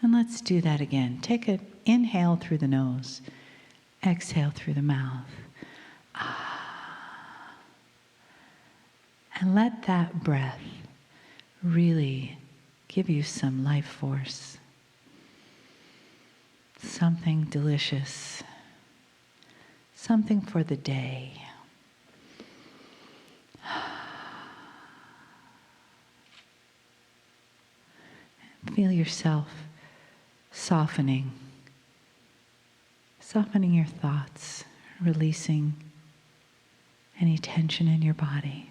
And let's do that again. Take an inhale through the nose, exhale through the mouth. And let that breath really give you some life force, something delicious, something for the day. Feel yourself softening your thoughts, releasing any tension in your body.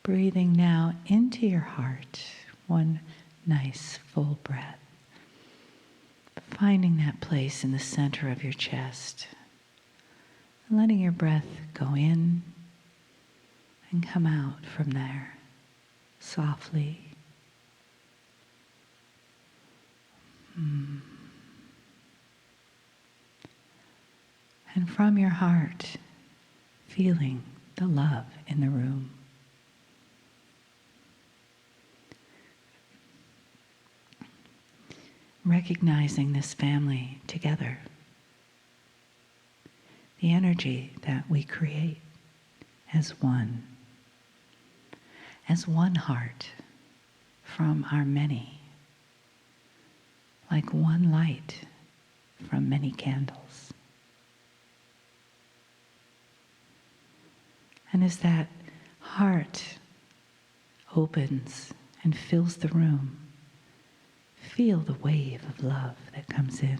Breathing now into your heart, one nice full breath. Finding that place in the center of your chest. And letting your breath go in and come out from there softly. And from your heart, feeling the love in the room. Recognizing this family together. The energy that we create as one heart from our many, like one light from many candles. And as that heart opens and fills the room, feel the wave of love that comes in.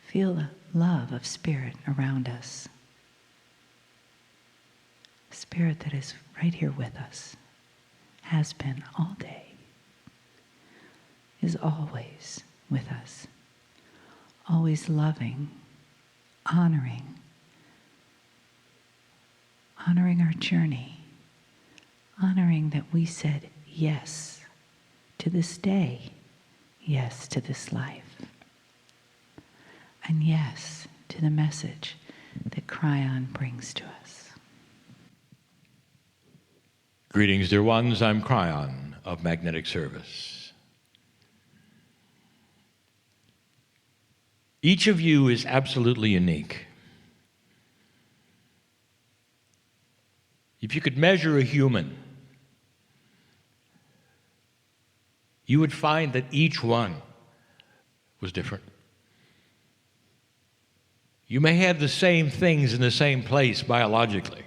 Feel the love of Spirit around us. Spirit that is right here with us, has been all day, is always with us, always loving, honoring our journey, honoring that we said yes to this day, yes to this life, and yes to the message that Kryon brings to us. Greetings, dear ones. I'm Kryon of Magnetic Service. Each of you is absolutely unique. If you could measure a human, you would find that each one was different. You may have the same things in the same place biologically,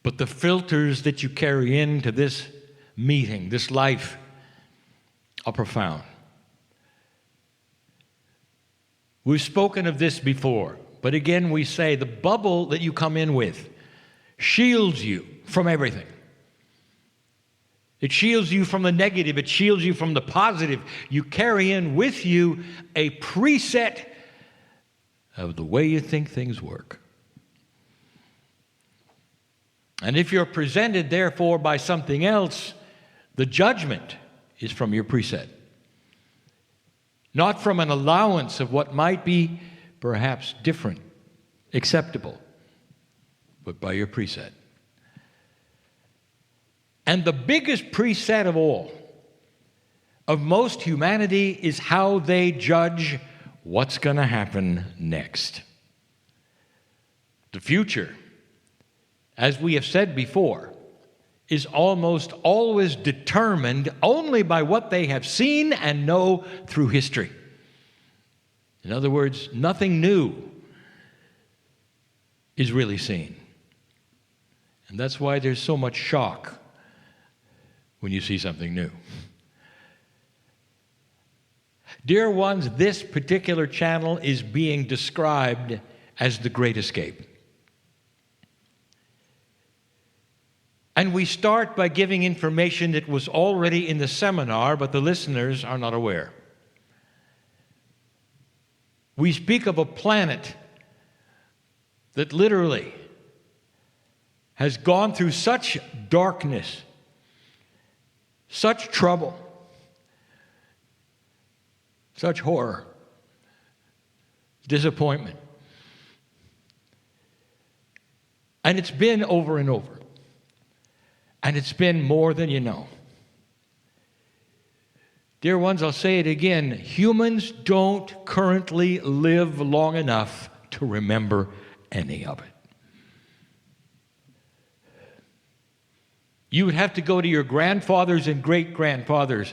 but the filters that you carry into this meeting, this life, are profound. We've spoken of this before, but again we say the bubble that you come in with shields you from everything. It shields you from the negative. It shields you from the positive. You carry in with you a preset of the way you think things work. And if you're presented, therefore, by something else, the judgment is from your preset. Not from an allowance of what might be perhaps different, acceptable, but by your preset. And the biggest preset of all, of most humanity, is how they judge what's going to happen next. The future, as we have said before, is almost always determined only by what they have seen and know through history. In other words, nothing new is really seen. And that's why there's so much shock when you see something new. Dear ones, this particular channel is being described as the Great Escape. And we start by giving information that was already in the seminar, but the listeners are not aware. We speak of a planet that literally has gone through such darkness, such trouble, such horror, disappointment. And it's been over and over. And it's been more than you know. Dear ones, I'll say it again. Humans don't currently live long enough to remember any of it. You would have to go to your grandfathers and great-grandfathers.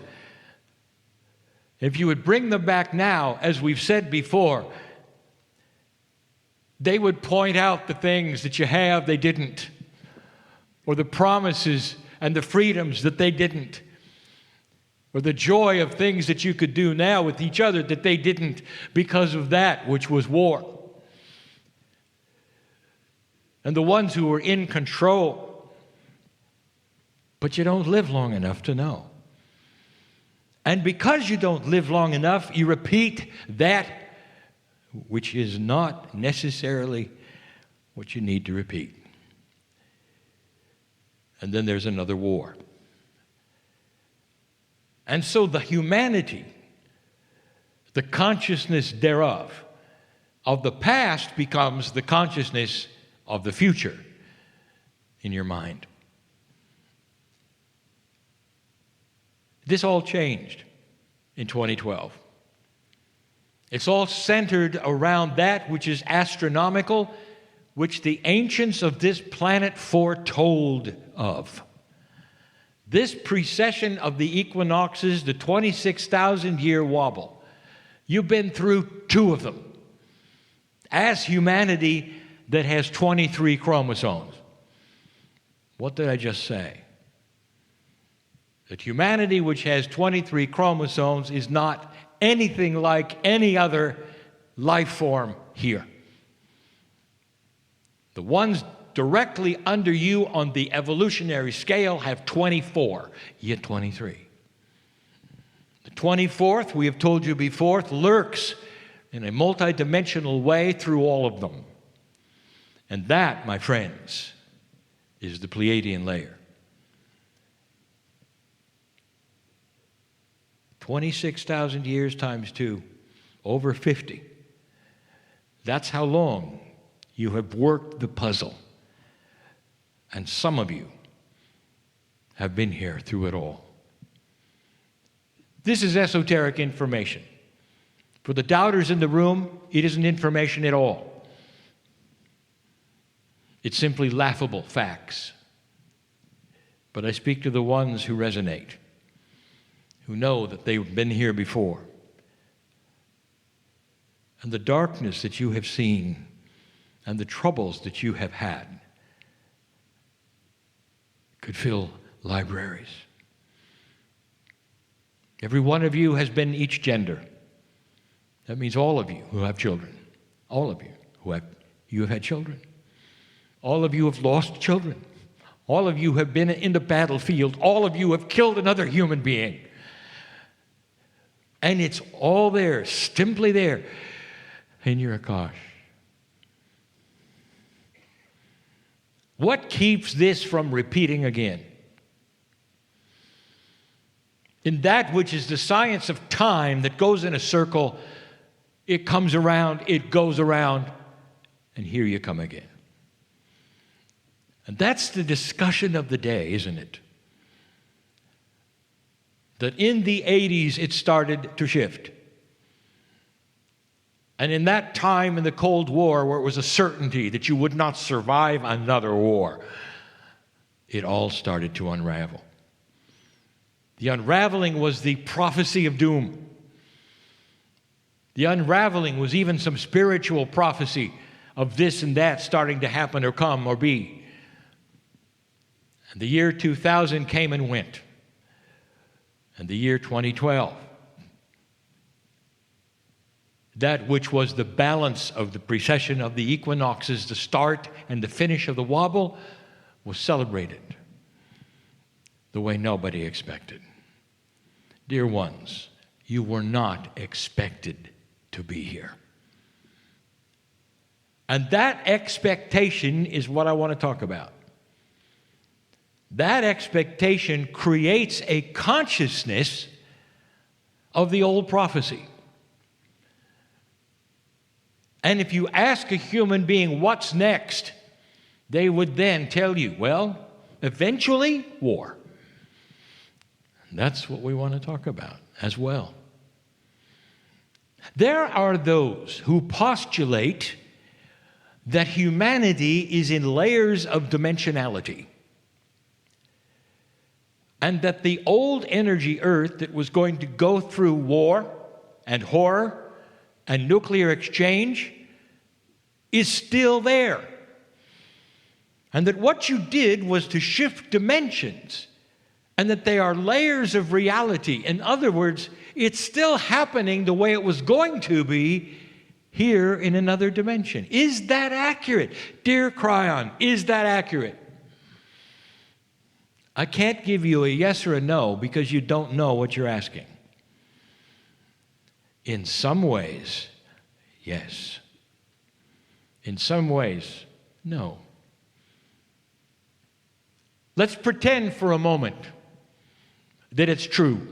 If you would bring them back now, as we've said before, they would point out the things that you have they didn't, or the promises and the freedoms that they didn't, or the joy of things that you could do now with each other that they didn't because of that which was war. And the ones who were in control. But you don't live long enough to know. And because you don't live long enough, you repeat that which is not necessarily what you need to repeat. And then there's another war. And so the humanity, the consciousness thereof, of the past becomes the consciousness of the future in your mind. This all changed in 2012. It's all centered around that which is astronomical, which the ancients of this planet foretold of. This precession of the equinoxes, the 26,000-year wobble, you've been through two of them. As humanity that has 23 chromosomes. What did I just say? That humanity which has 23 chromosomes is not anything like any other life form here. The ones directly under you on the evolutionary scale have 24, yet 23. The 24th, we have told you before, lurks in a multidimensional way through all of them. And that, my friends, is the Pleiadian layer. 26,000 years times 2, over 50. That's how long you have worked the puzzle. And some of you have been here through it all. This is esoteric information. For the doubters in the room, it isn't information at all. It's simply laughable facts. But I speak to the ones who resonate, who know that they've been here before. And the darkness that you have seen and the troubles that you have had could fill libraries. Every one of you has been each gender. That means all of you who have children. All of you who have had children. All of you have lost children. All of you have been in the battlefield. All of you have killed another human being. And it's all there, simply there, in your Akash. What keeps this from repeating again? In that which is the science of time that goes in a circle, it comes around, it goes around, and here you come again. And that's the discussion of the day, isn't it? That in the 80s it started to shift. And in that time in the Cold War, where it was a certainty that you would not survive another war, it all started to unravel. The unraveling was the prophecy of doom. The unraveling was even some spiritual prophecy of this and that starting to happen or come or be. And the year 2000 came and went. And the year 2012, that which was the balance of the precession of the equinoxes, the start and the finish of the wobble, was celebrated the way nobody expected. Dear ones, you were not expected to be here. And that expectation is what I want to talk about. That expectation creates a consciousness of the old prophecy. And if you ask a human being what's next, they would then tell you, well, eventually war. And That's what we want to talk about as well. There are those who postulate that humanity is in layers of dimensionality, and that the old energy Earth that was going to go through war and horror and nuclear exchange is still there. And that what you did was to shift dimensions, and that they are layers of reality. In other words, it's still happening the way it was going to be here in another dimension. Is that accurate? Dear Kryon, is that accurate? I can't give you a yes or a no because you don't know what you're asking. In some ways, yes. In some ways, no. Let's pretend for a moment that it's true.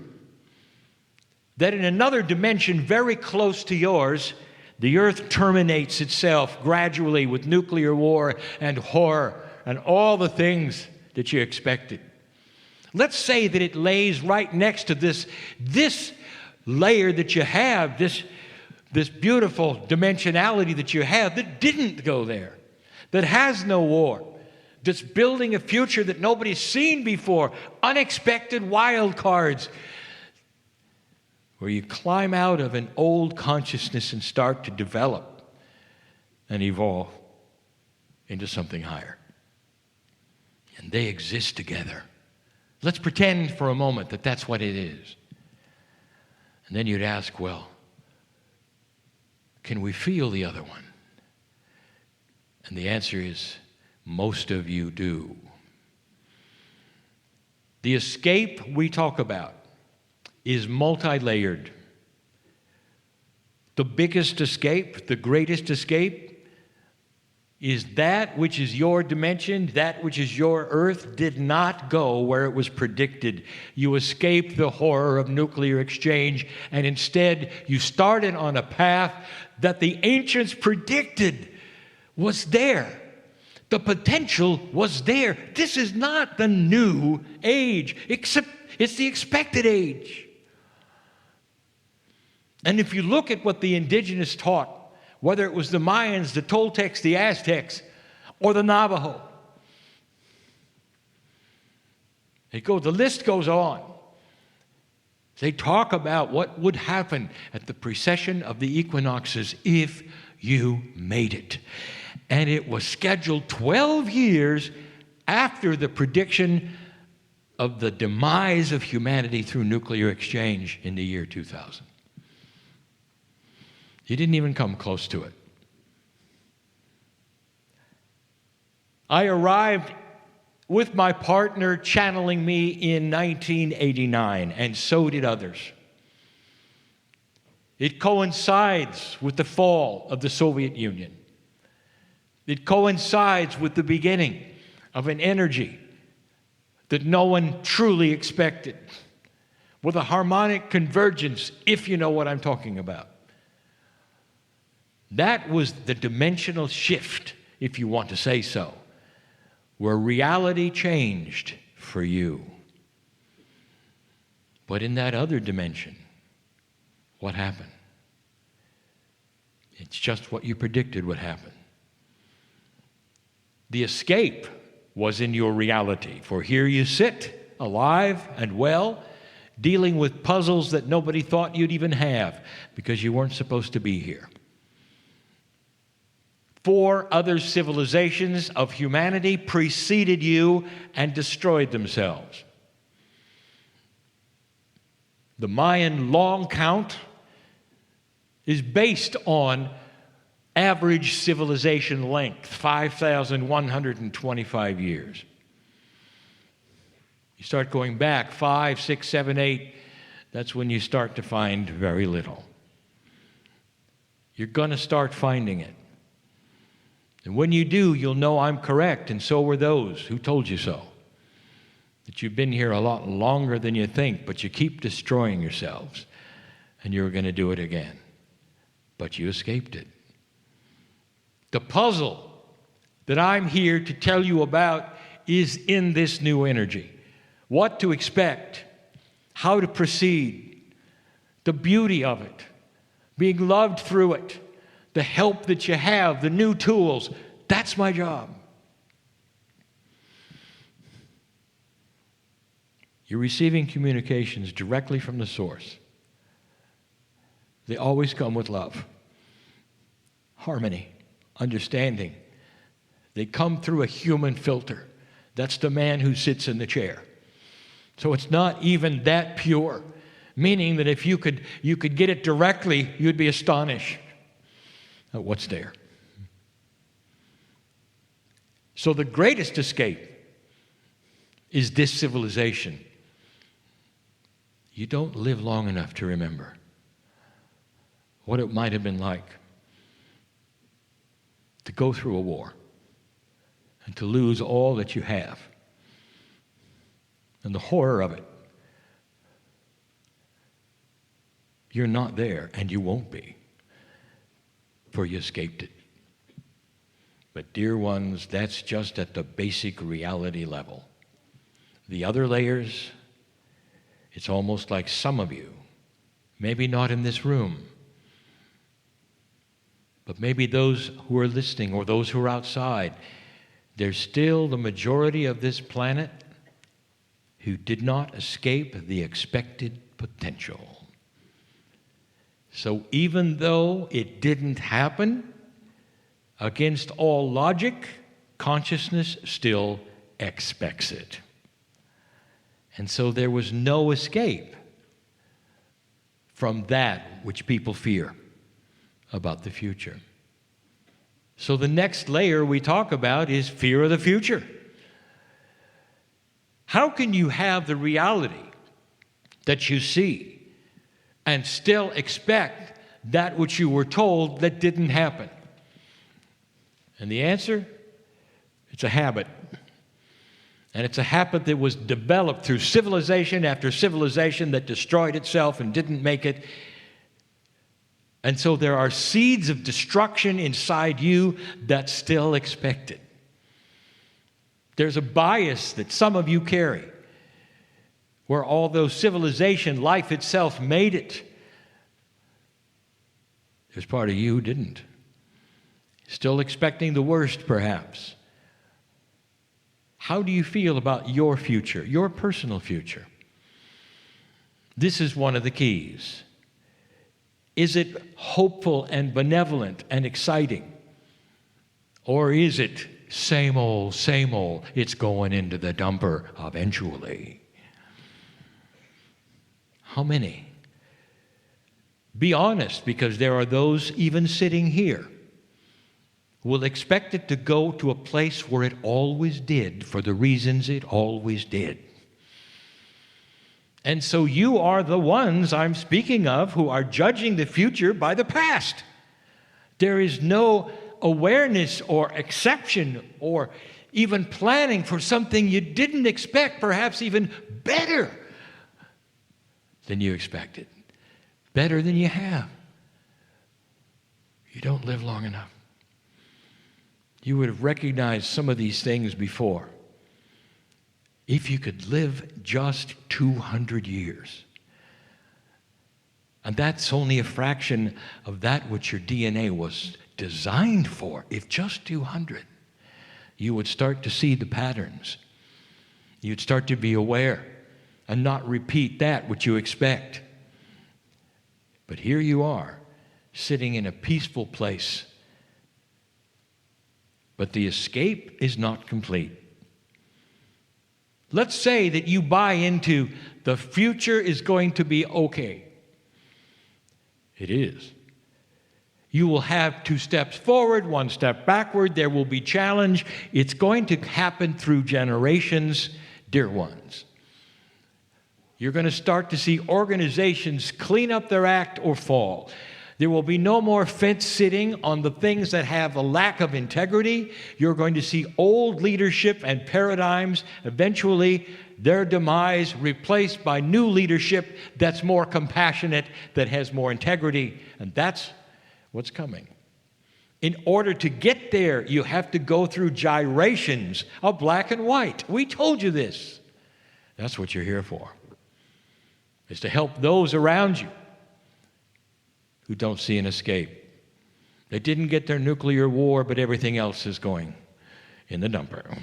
That in another dimension very close to yours, the earth terminates itself gradually with nuclear war and horror and all the things that you expected. Let's say that it lays right next to this layer that you have, this beautiful dimensionality that you have that didn't go there, that has no war, that's building a future that nobody's seen before, unexpected wild cards, where you climb out of an old consciousness and start to develop and evolve into something higher. And they exist together. Let's pretend for a moment that that's what it is. And then you'd ask, well, can we feel the other one? And the answer is, most of you do. The escape we talk about is multi-layered. The biggest escape, the greatest escape, is that which is your dimension, that which is your earth, did not go where it was predicted. You escaped the horror of nuclear exchange, and instead you started on a path that the ancients predicted was there. The potential was there. This is not the new age, except it's the expected age. And if you look at what the indigenous taught, whether it was the Mayans, the Toltecs, the Aztecs, or the Navajo, the list goes on. They talk about what would happen at the precession of the equinoxes if you made it. And it was scheduled 12 years after the prediction of the demise of humanity through nuclear exchange in the year 2000. You didn't even come close to it. I arrived with my partner channeling me in 1989, and so did others. It coincides with the fall of the Soviet Union. It coincides with the beginning of an energy that no one truly expected, with a harmonic convergence, if you know what I'm talking about. That was the dimensional shift, if you want to say so, where reality changed for you. But in that other dimension, what happened? It's just what you predicted would happen. The escape was in your reality, for here you sit, alive and well, dealing with puzzles that nobody thought you'd even have because you weren't supposed to be here. 4 other civilizations of humanity preceded you and destroyed themselves. The Mayan long count is based on average civilization length, 5,125 years. You start going back 5, 6, 7, 8, that's when you start to find very little. You're going to start finding it. And when you do, you'll know I'm correct, and so were those who told you so. That you've been here a lot longer than you think, but you keep destroying yourselves, and you're going to do it again. But you escaped it. The puzzle that I'm here to tell you about is in this new energy. What to expect, how to proceed, the beauty of it, being loved through it, the help that you have, the new tools. That's my job. You're receiving communications directly from the source. They always come with love, harmony, understanding. They come through a human filter. That's the man who sits in the chair. So it's not even that pure, meaning that if you could get it directly, you'd be astonished at what's there. So the greatest escape is this civilization. You don't live long enough to remember what it might have been like to go through a war and to lose all that you have and the horror of it. You're not there, and you won't be, for you escaped it. But dear ones, that's just at the basic reality level. The other layers, it's almost like some of you, maybe not in this room, but maybe those who are listening or those who are outside, there's still the majority of this planet who did not escape the expected potential. So even though it didn't happen, against all logic, consciousness still expects it. And so there was no escape from that which people fear about the future. So the next layer we talk about is fear of the future. How can you have the reality that you see and still expect that which you were told that didn't happen? And the answer, it's a habit. And it's a habit that was developed through civilization after civilization that destroyed itself and didn't make it. And so there are seeds of destruction inside you that still expect it. There's a bias that some of you carry, where although civilization, life itself made it, there's part of you who didn't. Still expecting the worst, perhaps. How do you feel about your future, your personal future? This is one of the keys. Is it hopeful and benevolent and exciting? Or is it same old, it's going into the dumper eventually? How many? Be honest, because there are those even sitting here will expect it to go to a place where it always did for the reasons it always did. And so you are the ones I'm speaking of who are judging the future by the past. There is no awareness or exception or even planning for something you didn't expect, perhaps even better than you expected, better than you have. You don't live long enough. You would have recognized some of these things before. If you could live just 200 years, and that's only a fraction of that which your DNA was designed for, if just 200, you would start to see the patterns. You'd start to be aware and not repeat that which you expect. But here you are, sitting in a peaceful place. But the escape is not complete. Let's say that you buy into the future is going to be okay. It is. You will have 2 steps forward, 1 step backward. There will be challenge. It's going to happen through generations, dear ones. You're going to start to see organizations clean up their act or fall. There will be no more fence sitting on the things that have a lack of integrity. You're going to see old leadership and paradigms, eventually their demise replaced by new leadership that's more compassionate, that has more integrity. And that's what's coming. In order to get there, you have to go through gyrations of black and white. We told you this. That's what you're here for. is to help those around you who don't see an escape. They didn't get their nuclear war, but everything else is going in the dumper.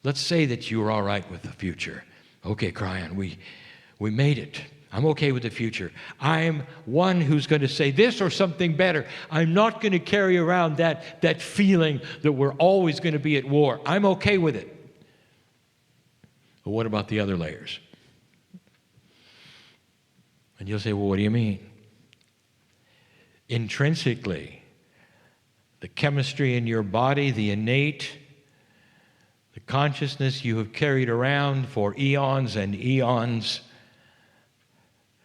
Let's say that you're all right with the future. Okay, Kryon, we made it. I'm okay with the future. I'm one who's going to say this or something better. I'm not going to carry around that feeling that we're always going to be at war. I'm okay with it. But what about the other layers? And you'll say, well, what do you mean? Intrinsically, the chemistry in your body, the innate, the consciousness you have carried around for eons and eons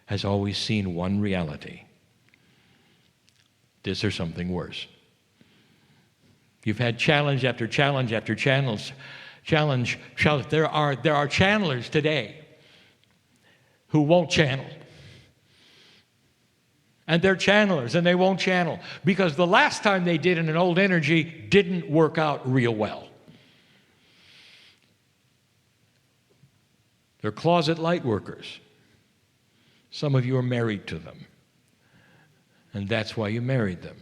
has always seen one reality: this or something worse. You've had challenge after challenge after challenge. There are channelers today who won't channel. And they're channelers, and they won't channel because the last time they did in an old energy didn't work out real well. They're closet light workers. Some of you are married to them, and that's why you married them.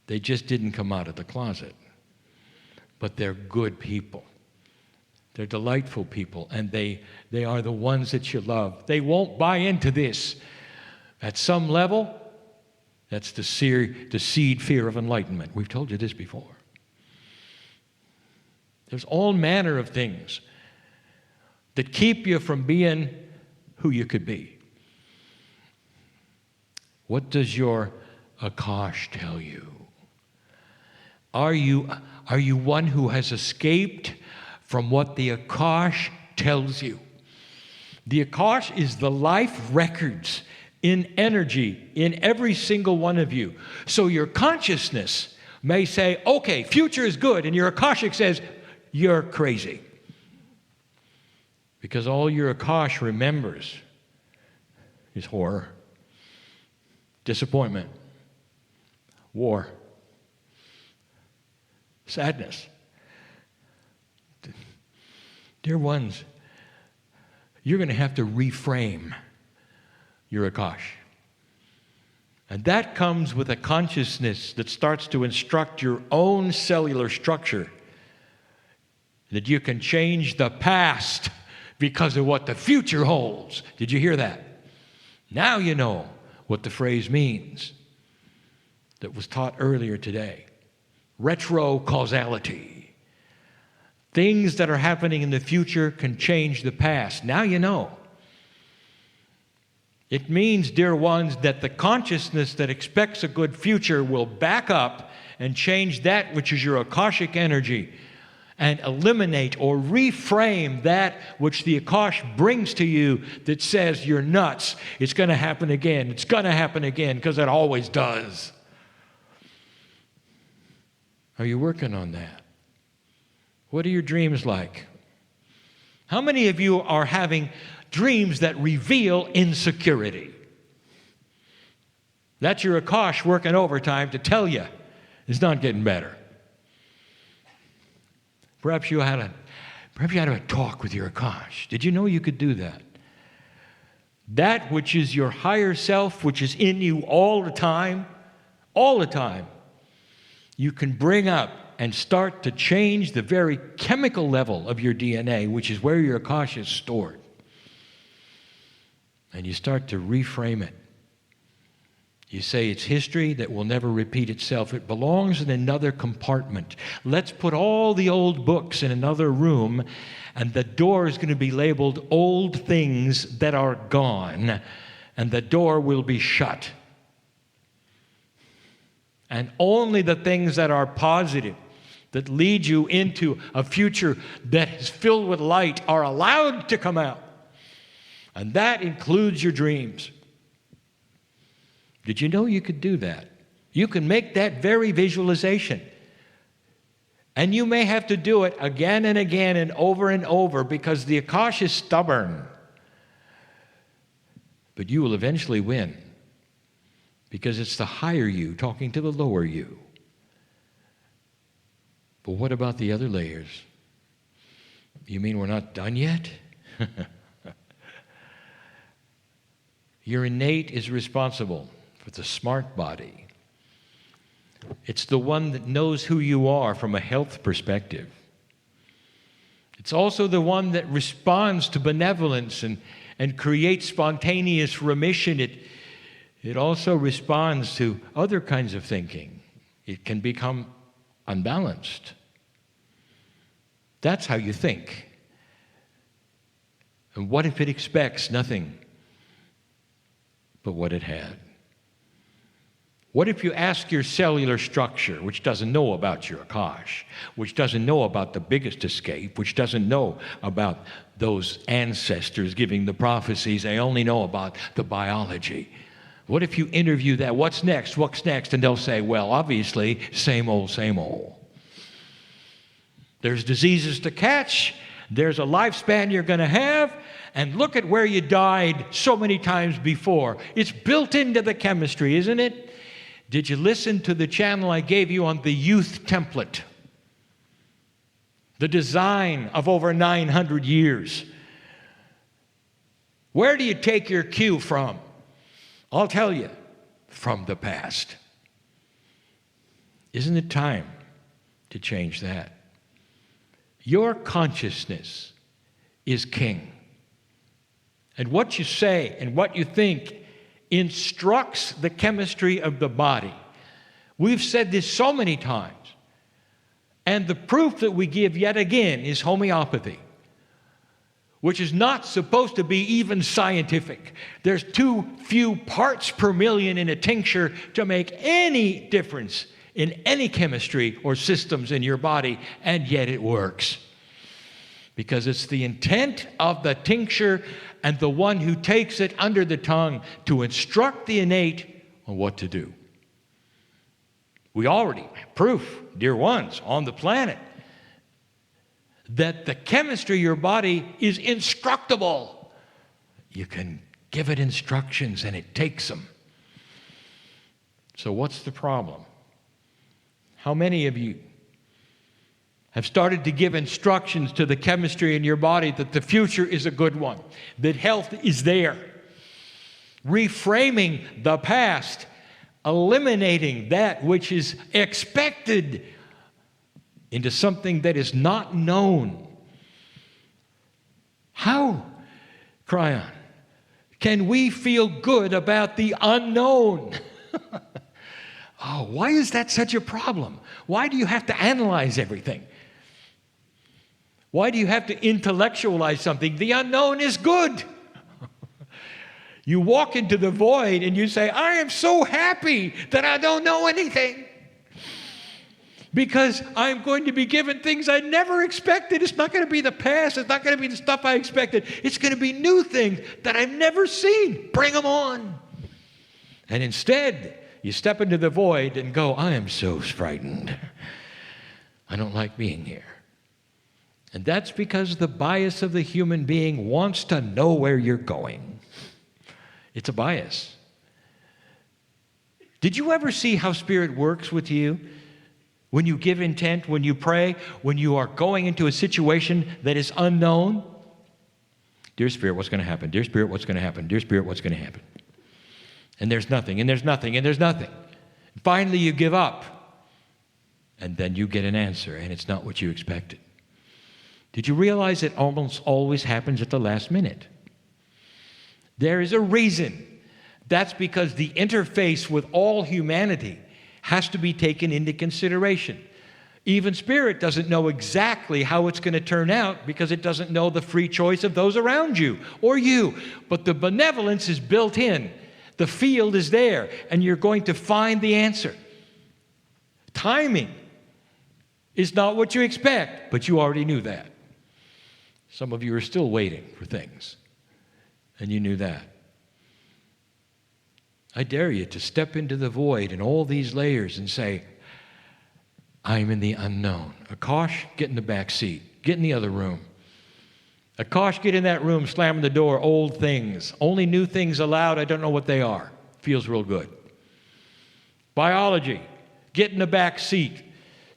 They just didn't come out of the closet. But they're good people. They're delightful people, and they are the ones that you love. They won't buy into this. At some level, that's the seed fear of enlightenment. We've told you this before. There's all manner of things that keep you from being who you could be. What does your Akash tell you? Are you one who has escaped from what the Akash tells you? The Akash is the life records in energy in every single one of you. So your consciousness may say, okay, future is good, and your Akashic says, you're crazy. Because all your Akash remembers is horror, disappointment, war, sadness. Dear ones, you're going to have to reframe your Akash. And that comes with a consciousness that starts to instruct your own cellular structure, that you can change the past because of what the future holds. Did you hear that? Now you know what the phrase means that was taught earlier today. Retro-causality. Things that are happening in the future can change the past. Now you know. It means, dear ones, that the consciousness that expects a good future will back up and change that which is your Akashic energy and eliminate or reframe that which the Akash brings to you that says you're nuts. It's going to happen again. It's going to happen again because it always does. Are you working on that? What are your dreams like? How many of you are having dreams that reveal insecurity? That's your Akash working overtime to tell you it's not getting better. Perhaps you had a talk with your Akash. Did you know you could do that? That which is your higher self, which is in you all the time, you can bring up and start to change the very chemical level of your DNA, which is where your Akash is stored. And you start to reframe it. You say it's history that will never repeat itself. It belongs in another compartment. Let's put all the old books in another room, and the door is going to be labeled old things that are gone, and the door will be shut. And only the things that are positive, that lead you into a future that is filled with light, are allowed to come out. And that includes your dreams. Did you know you could do that? You can make that very visualization. And you may have to do it again and again and over because the Akash is stubborn. But you will eventually win, because it's the higher you talking to the lower you. But what about the other layers? You mean we're not done yet? Your innate is responsible for the smart body. It's the one that knows who you are from a health perspective. It's also the one that responds to benevolence and creates spontaneous remission. It also responds to other kinds of thinking. It can become unbalanced. That's how you think. And what if it expects nothing but what it had? What if you ask your cellular structure, which doesn't know about your Akash, which doesn't know about the biggest escape, which doesn't know about those ancestors giving the prophecies, they only know about the biology. What if you interview that? What's next? What's next? And they'll say, well, obviously, same old, same old. There's diseases to catch. There's a lifespan you're going to have. And look at where you died so many times before. It's built into the chemistry, isn't it? Did you listen to the channel I gave you on the youth template? The design of over 900 years. Where do you take your cue from? I'll tell you, from the past. Isn't it time to change that? Your consciousness is king. And what you say and what you think instructs the chemistry of the body. We've said this so many times. And the proof that we give yet again is homeopathy, which is not supposed to be even scientific. There's too few parts per million in a tincture to make any difference in any chemistry or systems in your body, and yet it works. Because it's the intent of the tincture and the one who takes it under the tongue to instruct the innate on what to do. We already have proof, dear ones, on the planet, that the chemistry of your body is instructable. You can give it instructions and it takes them. So what's the problem? How many of you have started to give instructions to the chemistry in your body that the future is a good one, that health is there? Reframing the past, eliminating that which is expected into something that is not known. How, Kryon, can we feel good about the unknown? Oh, why is that such a problem? Why do you have to analyze everything? Why do you have to intellectualize something? The unknown is good. You walk into the void and you say, I am so happy that I don't know anything. Because I'm going to be given things I never expected. It's not going to be the past. It's not going to be the stuff I expected. It's going to be new things that I've never seen. Bring them on. And instead, you step into the void and go, I am so frightened. I don't like being here. And that's because the bias of the human being wants to know where you're going. It's a bias. Did you ever see how Spirit works with you? When you give intent, when you pray, when you are going into a situation that is unknown? Dear Spirit, what's going to happen? Dear Spirit, what's going to happen? Dear Spirit, what's going to happen? And there's nothing, and there's nothing, and there's nothing. Finally, you give up. And then you get an answer, and it's not what you expected. Did you realize it almost always happens at the last minute? There is a reason. That's because the interface with all humanity has to be taken into consideration. Even Spirit doesn't know exactly how it's going to turn out because it doesn't know the free choice of those around you or you. But the benevolence is built in. The field is there, and you're going to find the answer. Timing is not what you expect, but you already knew that. Some of you are still waiting for things, and you knew that. I dare you to step into the void in all these layers and say, I'm in the unknown. Akash, get in the back seat. Get in the other room. Akash, get in that room, slamming the door, old things. Only new things allowed, I don't know what they are. Feels real good. Biology, get in the back seat.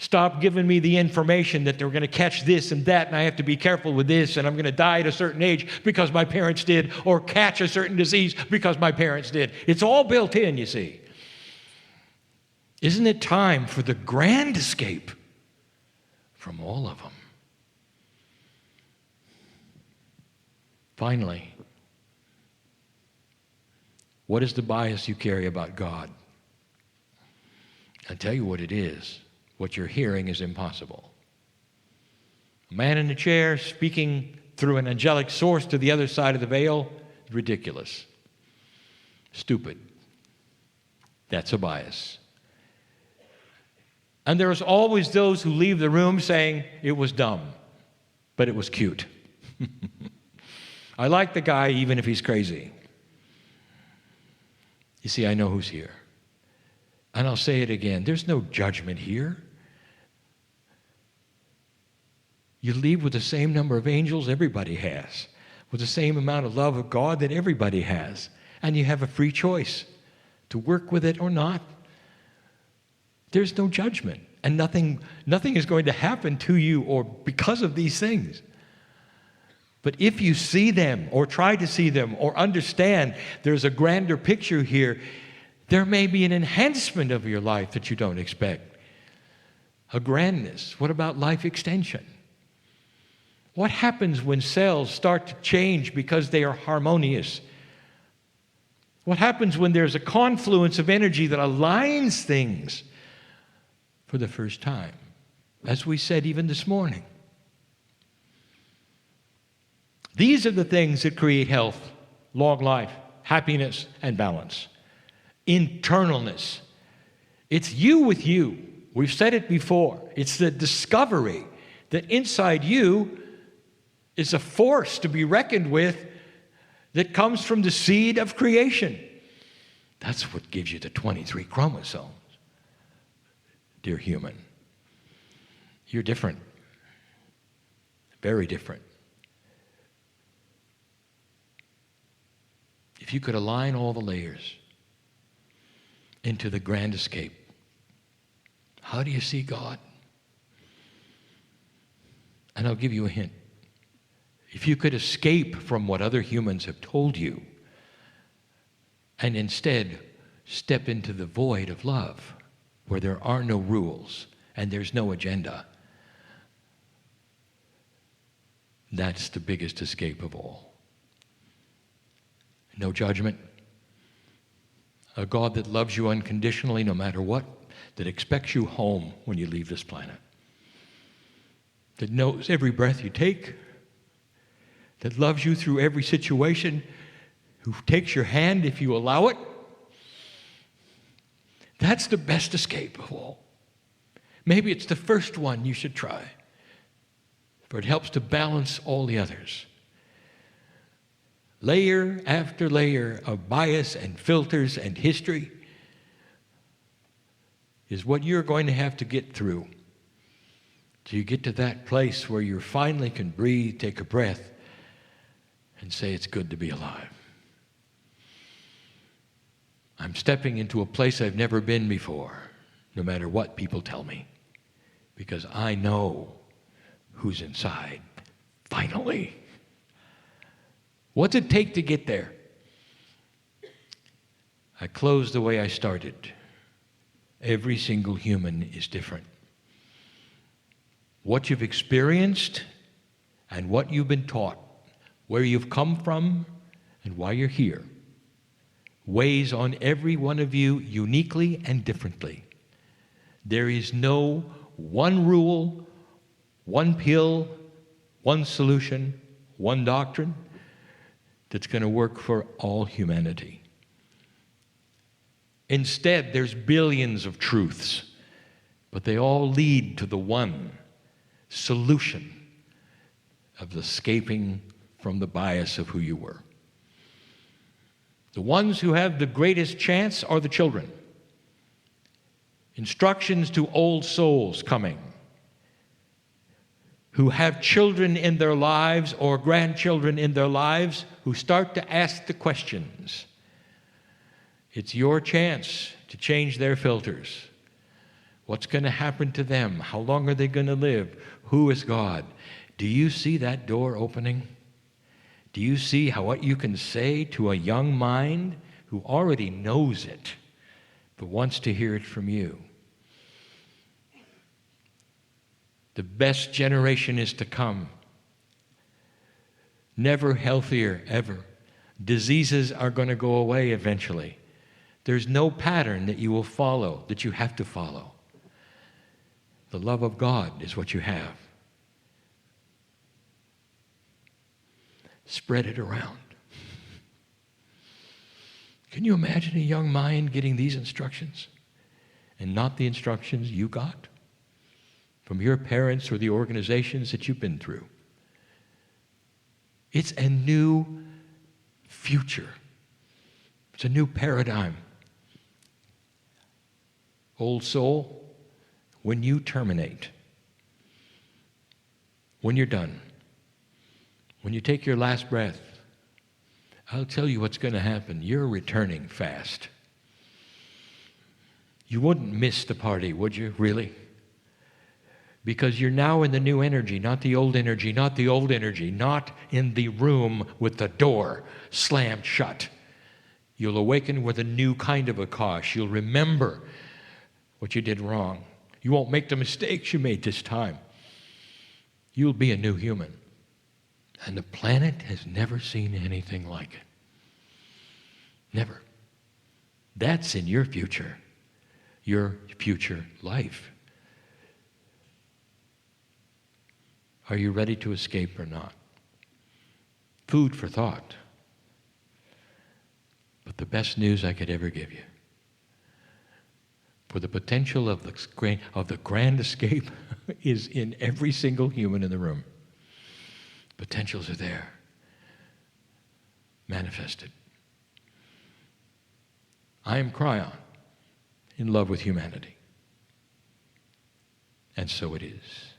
Stop giving me the information that they're going to catch this and that, and I have to be careful with this, and I'm going to die at a certain age because my parents did, or catch a certain disease because my parents did. It's all built in, you see. Isn't it time for the grand escape from all of them? Finally, what is the bias you carry about God? I'll tell you what it is. What you're hearing is impossible. A man in a chair speaking through an angelic source to the other side of the veil, ridiculous. Stupid. That's a bias. And there's always those who leave the room saying, it was dumb, but it was cute. I like the guy even if he's crazy. You see, I know who's here. And I'll say it again, there's no judgment here. You leave with the same number of angels everybody has, with the same amount of love of God that everybody has, and you have a free choice to work with it or not. There's no judgment, and nothing is going to happen to you or because of these things. But if you see them or try to see them or understand there's a grander picture here, there may be an enhancement of your life that you don't expect. A grandness. What about life extension? What happens when cells start to change because they are harmonious? What happens when there's a confluence of energy that aligns things for the first time? As we said even this morning. These are the things that create health, long life, happiness, and balance. Internalness. It's you with you. We've said it before. It's the discovery that inside you is a force to be reckoned with that comes from the seed of creation. That's what gives you the 23 chromosomes. Dear human, you're different. Very different. If you could align all the layers into the grand escape, how do you see God? And I'll give you a hint. If you could escape from what other humans have told you and instead step into the void of love where there are no rules and there's no agenda, that's the biggest escape of all. No judgment. A God that loves you unconditionally no matter what, that expects you home when you leave this planet, that knows every breath you take, that loves you through every situation, who takes your hand if you allow it. That's the best escape of all. Maybe it's the first one you should try, for it helps to balance all the others. Layer after layer of bias and filters and history is what you're going to have to get through till you get to that place where you finally can breathe, take a breath, and say it's good to be alive. I'm stepping into a place I've never been before, no matter what people tell me, because I know who's inside, finally. What's it take to get there? I close the way I started. Every single human is different. What you've experienced and what you've been taught, where you've come from and why you're here, weighs on every one of you uniquely and differently. There is no one rule, one pill, one solution, one doctrine that's going to work for all humanity. Instead, there's billions of truths, but they all lead to the one solution of escaping from the bias of who you were. The ones who have the greatest chance are the children. Instructions to old souls coming, who have children in their lives or grandchildren in their lives who start to ask the questions. It's your chance to change their filters. What's going to happen to them? How long are they going to live? Who is God? Do you see that door opening? Do you see what you can say to a young mind who already knows it, but wants to hear it from you? The best generation is to come. Never healthier, ever. Diseases are going to go away eventually. There's no pattern that you will follow, that you have to follow. The love of God is what you have. Spread it around. Can you imagine a young mind getting these instructions and not the instructions you got from your parents or the organizations that you've been through? It's a new future. It's a new paradigm. Old soul, when you terminate, when you're done, when you take your last breath, I'll tell you what's going to happen. You're returning fast. You wouldn't miss the party, would you, really? Because you're now in the new energy, not the old energy, not the old energy, not in the room with the door slammed shut. You'll awaken with a new kind of Akash. You'll remember what you did wrong. You won't make the mistakes you made this time. You'll be a new human. And the planet has never seen anything like it. Never. That's in your future life. Are you ready to escape or not? Food for thought. But the best news I could ever give you, for the potential of the grand escape is in every single human in the room. Potentials are there, manifested. I am Kryon, in love with humanity. And so it is.